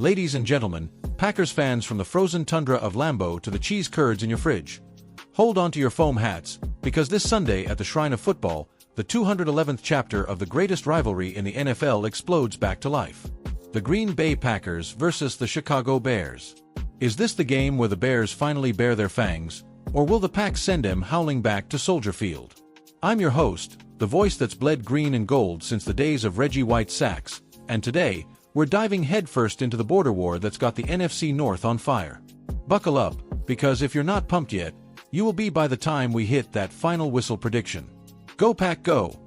Ladies and gentlemen, Packers fans from the frozen tundra of Lambeau to the cheese curds in your fridge. Hold on to your foam hats, because this Sunday at the Shrine of Football, the 211th chapter of the greatest rivalry in the NFL explodes back to life. The Green Bay Packers versus the Chicago Bears. Is this the game where the Bears finally bare their fangs, or will the Pack send them howling back to Soldier Field? I'm your host, the voice that's bled green and gold since the days of Reggie White sacks, and today, we're diving headfirst into the border war that's got the NFC North on fire. Buckle up, because if you're not pumped yet, you will be by the time we hit that final whistle prediction. Go Pack go!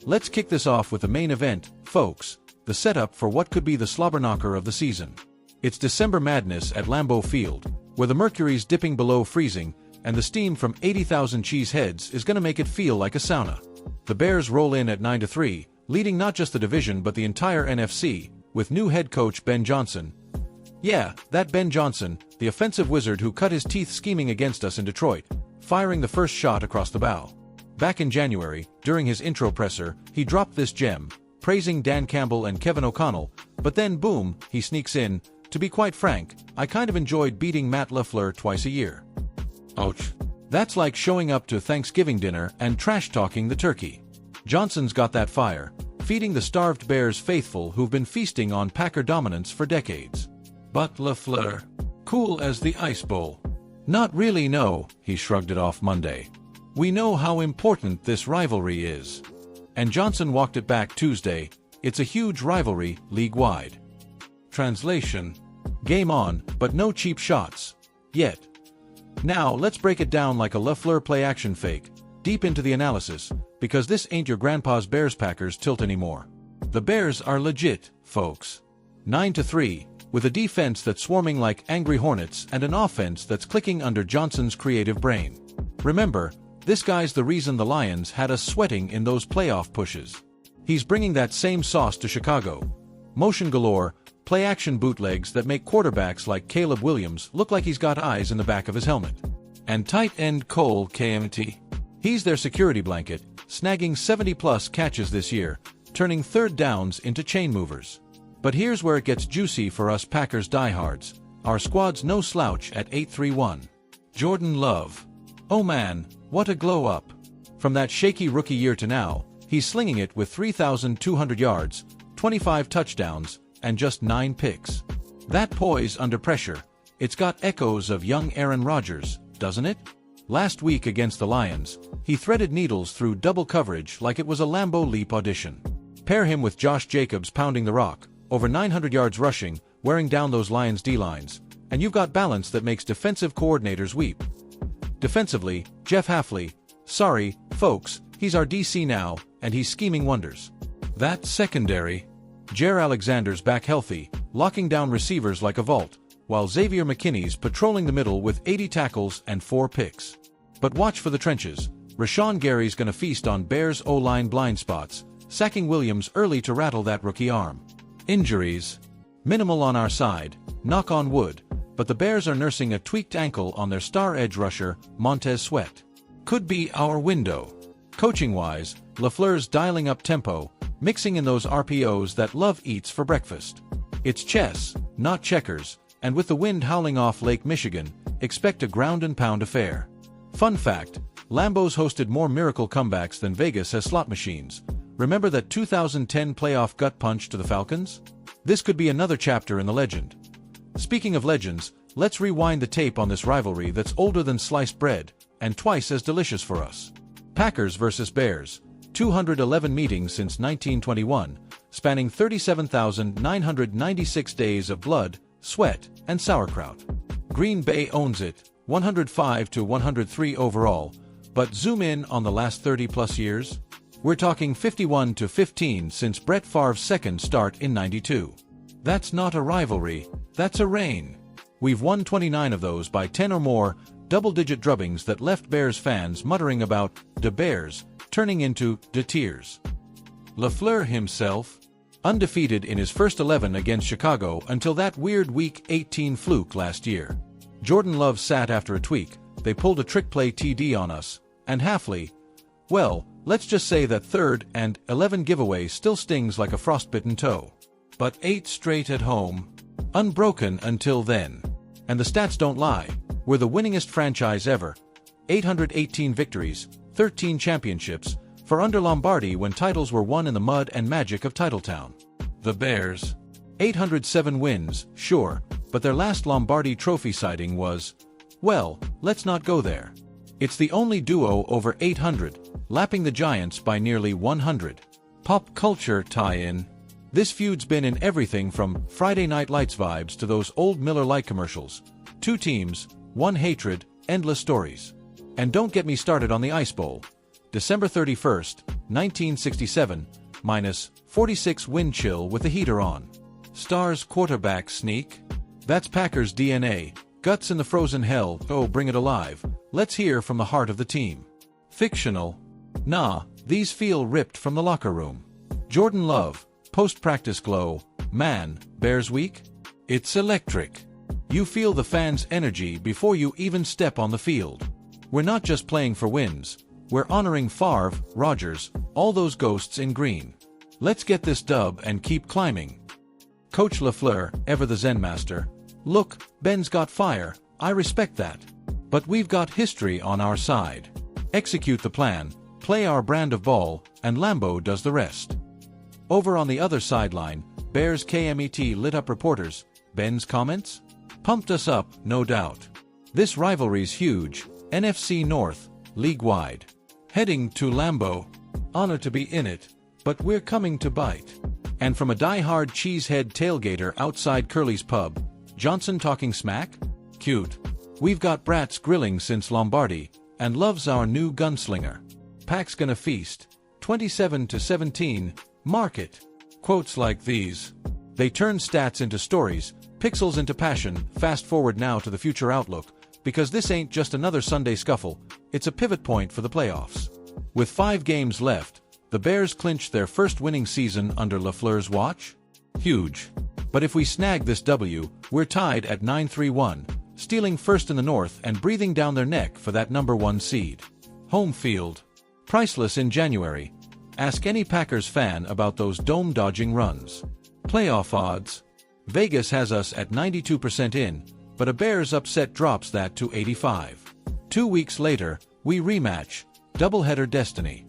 Let's kick this off with the main event, folks, the setup for what could be the slobberknocker of the season. It's December madness at Lambeau Field, where the mercury's dipping below freezing, and the steam from 80,000 cheese heads is going to make it feel like a sauna. The Bears roll in at 9-3, leading not just the division but the entire NFC, with new head coach Ben Johnson. Yeah, that Ben Johnson, the offensive wizard who cut his teeth scheming against us in Detroit, firing the first shot across the bow. Back in January, during his intro presser, he dropped this gem, praising Dan Campbell and Kevin O'Connell, but then boom, he sneaks in. To be quite frank, I kind of enjoyed beating Matt LaFleur twice a year. Ouch. That's like showing up to Thanksgiving dinner and trash-talking the turkey. Johnson's got that fire, feeding the starved Bears faithful who've been feasting on Packer dominance for decades. But LaFleur, cool as the ice bowl. Not really, no, he shrugged it off Monday. We know how important this rivalry is. And Johnson walked it back Tuesday. It's a huge rivalry, league-wide. Translation: game on, but no cheap shots. Yet. Now, let's break it down like a LaFleur play-action fake, deep into the analysis, because this ain't your grandpa's Bears-Packers tilt anymore. The Bears are legit, folks. 9-3, with a defense that's swarming like angry hornets and an offense that's clicking under Johnson's creative brain. Remember, this guy's the reason the Lions had us sweating in those playoff pushes. He's bringing that same sauce to Chicago. Motion galore, play-action bootlegs that make quarterbacks like Caleb Williams look like he's got eyes in the back of his helmet. And tight end Cole Kmet. He's their security blanket, snagging 70-plus catches this year, turning third downs into chain movers. But here's where it gets juicy for us Packers diehards. Our squad's no slouch at 8-3-1. Jordan Love. Oh man, what a glow-up. From that shaky rookie year to now, he's slinging it with 3,200 yards, 25 touchdowns, and just 9 picks. That poise under pressure, it's got echoes of young Aaron Rodgers, doesn't it? Last week against the Lions, he threaded needles through double coverage like it was a Lambeau Leap audition. Pair him with Josh Jacobs pounding the rock, over 900 yards rushing, wearing down those Lions D-lines, and you've got balance that makes defensive coordinators weep. Defensively, Jeff Hafley, sorry, folks, he's our DC now, and he's scheming wonders. That secondary, Jaire Alexander's back healthy, locking down receivers like a vault, while Xavier McKinney's patrolling the middle with 80 tackles and 4 picks. But watch for the trenches. Rashawn Gary's gonna feast on Bears O-line blind spots, sacking Williams early to rattle that rookie arm. Injuries. Minimal on our side, knock on wood, but the Bears are nursing a tweaked ankle on their star edge rusher, Montez Sweat. Could be our window. Coaching-wise, LaFleur's dialing up tempo, mixing in those RPOs that Love eats for breakfast. It's chess, not checkers, and with the wind howling off Lake Michigan, expect a ground-and-pound affair. Fun fact, Lambeau's hosted more miracle comebacks than Vegas has slot machines. Remember that 2010 playoff gut punch to the Falcons? This could be another chapter in the legend. Speaking of legends, let's rewind the tape on this rivalry that's older than sliced bread, and twice as delicious for us. Packers versus Bears, 211 meetings since 1921, spanning 37,996 days of blood, sweat, and sauerkraut. Green Bay owns it, 105-103 overall, but zoom in on the last 30-plus years. We're talking 51-15 since Brett Favre's second start in '92. That's not a rivalry, that's a reign. We've won 29 of those by 10 or more, double-digit drubbings that left Bears fans muttering about "de Bears," turning into "de tears." LaFleur himself, undefeated in his first 11 against Chicago until that weird Week 18 fluke last year. Jordan Love sat after a tweak, they pulled a trick play TD on us, and Hafley, well, let's just say that 3rd and 11 giveaway still stings like a frostbitten toe. But 8 straight at home. Unbroken until then. And the stats don't lie. We're the winningest franchise ever. 818 victories, 13 championships, for under Lombardi when titles were won in the mud and magic of Titletown. The Bears. 807 wins, sure, but their last Lombardi trophy sighting was, well, let's not go there. It's the only duo over 800, lapping the Giants by nearly 100. Pop culture tie-in. This feud's been in everything from Friday Night Lights vibes to those old Miller Lite commercials. Two teams, one hatred, endless stories. And don't get me started on the Ice Bowl. December 31st, 1967, minus 46 wind chill with the heater on. Stars quarterback sneak? That's Packers DNA. Guts in the frozen hell, oh bring it alive. Let's hear from the heart of the team. Fictional? Nah, these feel ripped from the locker room. Jordan Love, post-practice glow. Man, Bears week? It's electric. You feel the fans' energy before you even step on the field. We're not just playing for wins. We're honoring Favre, Rodgers, all those ghosts in green. Let's get this dub and keep climbing. Coach LaFleur, ever the Zen master. Look, Ben's got fire, I respect that. But we've got history on our side. Execute the plan, play our brand of ball, and Lambeau does the rest. Over on the other sideline, Bears KMET lit up reporters. Ben's comments? Pumped us up, no doubt. This rivalry's huge, NFC North, league-wide. Heading to Lambeau. Honor to be in it, but we're coming to bite. And from a die-hard cheesehead tailgater outside Curly's pub, Johnson talking smack? Cute. We've got brats grilling since Lombardi, and loves our new gunslinger. Pack's gonna feast. 27-17, mark it. Quotes like these. They turn stats into stories, pixels into passion. Fast forward now to the future outlook, because this ain't just another Sunday scuffle, it's a pivot point for the playoffs. With 5 games left, the Bears clinched their first winning season under LaFleur's watch? Huge. But if we snag this W, we're tied at 9-3-1, stealing first in the North and breathing down their neck for that number 1 seed. Home field. Priceless in January. Ask any Packers fan about those dome-dodging runs. Playoff odds. Vegas has us at 92% in, but a Bears upset drops that to 85. 2 weeks later, we rematch. Doubleheader destiny.